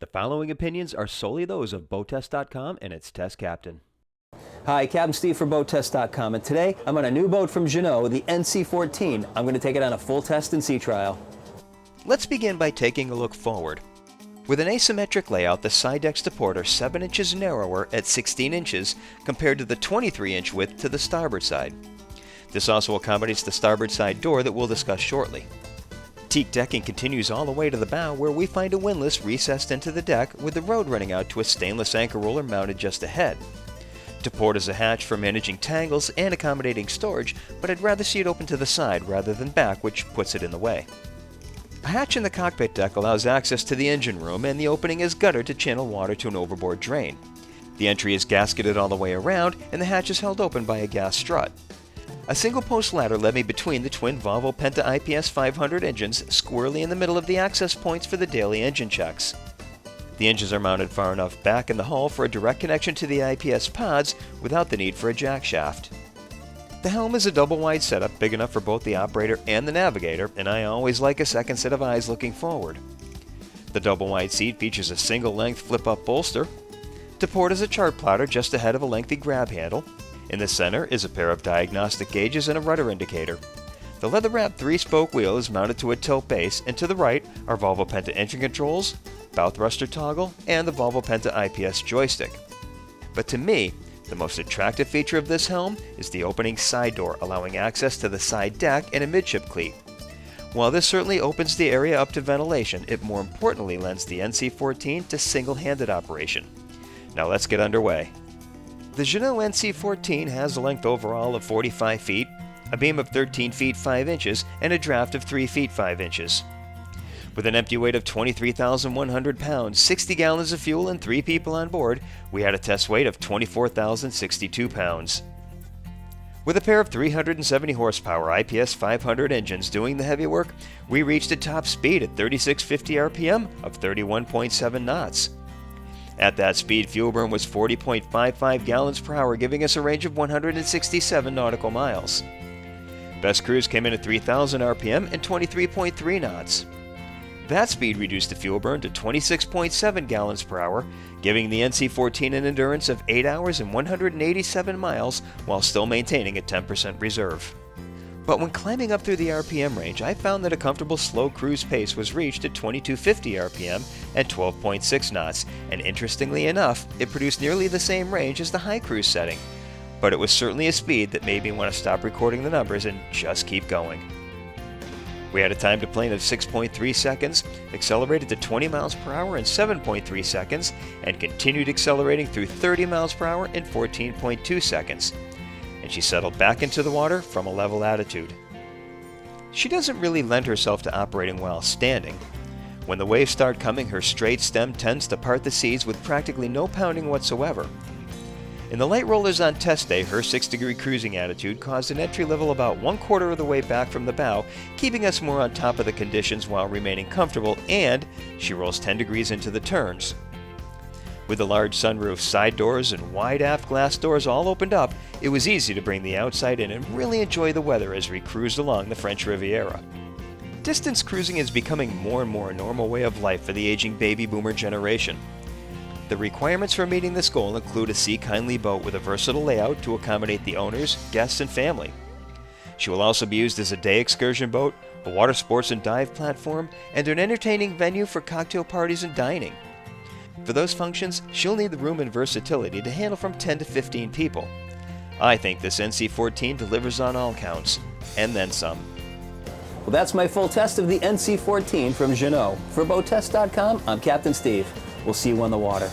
The following opinions are solely those of Boattest.com and its test captain. Hi, Captain Steve for Boattest.com, and today I'm on a new boat from Jeanneau, the NC14. I'm going to take it on a full test and sea trial. Let's begin by taking a look forward. With an asymmetric layout, the side decks to port are 7 inches narrower at 16 inches compared to the 23-inch width to the starboard side. This also accommodates the starboard side door that we'll discuss shortly. Teak decking continues all the way to the bow, where we find a windlass recessed into the deck with the rode running out to a stainless anchor roller mounted just ahead. To port is a hatch for managing tangles and accommodating storage, but I'd rather see it open to the side rather than back, which puts it in the way. A hatch in the cockpit deck allows access to the engine room, and the opening is guttered to channel water to an overboard drain. The entry is gasketed all the way around, and the hatch is held open by a gas strut. A single-post ladder led me between the twin Volvo Penta IPS 500 engines, squarely in the middle of the access points for the daily engine checks. The engines are mounted far enough back in the hull for a direct connection to the IPS pods without the need for a jack shaft. The helm is a double-wide setup big enough for both the operator and the navigator, and I always like a second set of eyes looking forward. The double-wide seat features a single-length flip-up bolster. To port is a chart plotter just ahead of a lengthy grab handle. In the center is a pair of diagnostic gauges and a rudder indicator. The leather-wrapped 3-spoke wheel is mounted to a tilt base, and to the right are Volvo Penta engine controls, bow thruster toggle, and the Volvo Penta IPS joystick. But to me, the most attractive feature of this helm is the opening side door, allowing access to the side deck and a midship cleat. While this certainly opens the area up to ventilation, it more importantly lends the NC14 to single-handed operation. Now let's get underway. The Jeanneau NC14 has a length overall of 45 feet, a beam of 13 feet 5 inches, and a draft of 3 feet 5 inches. With an empty weight of 23,100 pounds, 60 gallons of fuel, and 3 people on board, we had a test weight of 24,062 pounds. With a pair of 370 horsepower IPS 500 engines doing the heavy work, we reached a top speed at 3650 RPM of 31.7 knots. At that speed, fuel burn was 40.55 gallons per hour, giving us a range of 167 nautical miles. Best cruise came in at 3,000 RPM and 23.3 knots. That speed reduced the fuel burn to 26.7 gallons per hour, giving the NC14 an endurance of 8 hours and 187 miles while still maintaining a 10% reserve. But when climbing up through the RPM range, I found that a comfortable slow cruise pace was reached at 2250 RPM and 12.6 knots, and interestingly enough, it produced nearly the same range as the high cruise setting. But it was certainly a speed that made me want to stop recording the numbers and just keep going. We had a time to plane of 6.3 seconds, accelerated to 20 miles per hour in 7.3 seconds, and continued accelerating through 30 miles per hour in 14.2 seconds. And she settled back into the water from a level attitude. She doesn't really lend herself to operating while standing. When the waves start coming, her straight stem tends to part the seas with practically no pounding whatsoever. In the light rollers on test day, her 6-degree cruising attitude caused an entry level about 1/4 of the way back from the bow, keeping us more on top of the conditions while remaining comfortable, and she rolls 10 degrees into the turns. With the large sunroof, side doors, and wide aft glass doors all opened up, it was easy to bring the outside in and really enjoy the weather as we cruised along the French Riviera. Distance cruising is becoming more and more a normal way of life for the aging baby boomer generation. The requirements for meeting this goal include a Sea Kindly boat with a versatile layout to accommodate the owners, guests, and family. She will also be used as a day excursion boat, a water sports and dive platform, and an entertaining venue for cocktail parties and dining. For those functions, she'll need the room and versatility to handle from 10 to 15 people. I think this NC14 delivers on all counts, and then some. Well, that's my full test of the NC14 from Jeanneau. For Boattest.com, I'm Captain Steve. We'll see you on the water.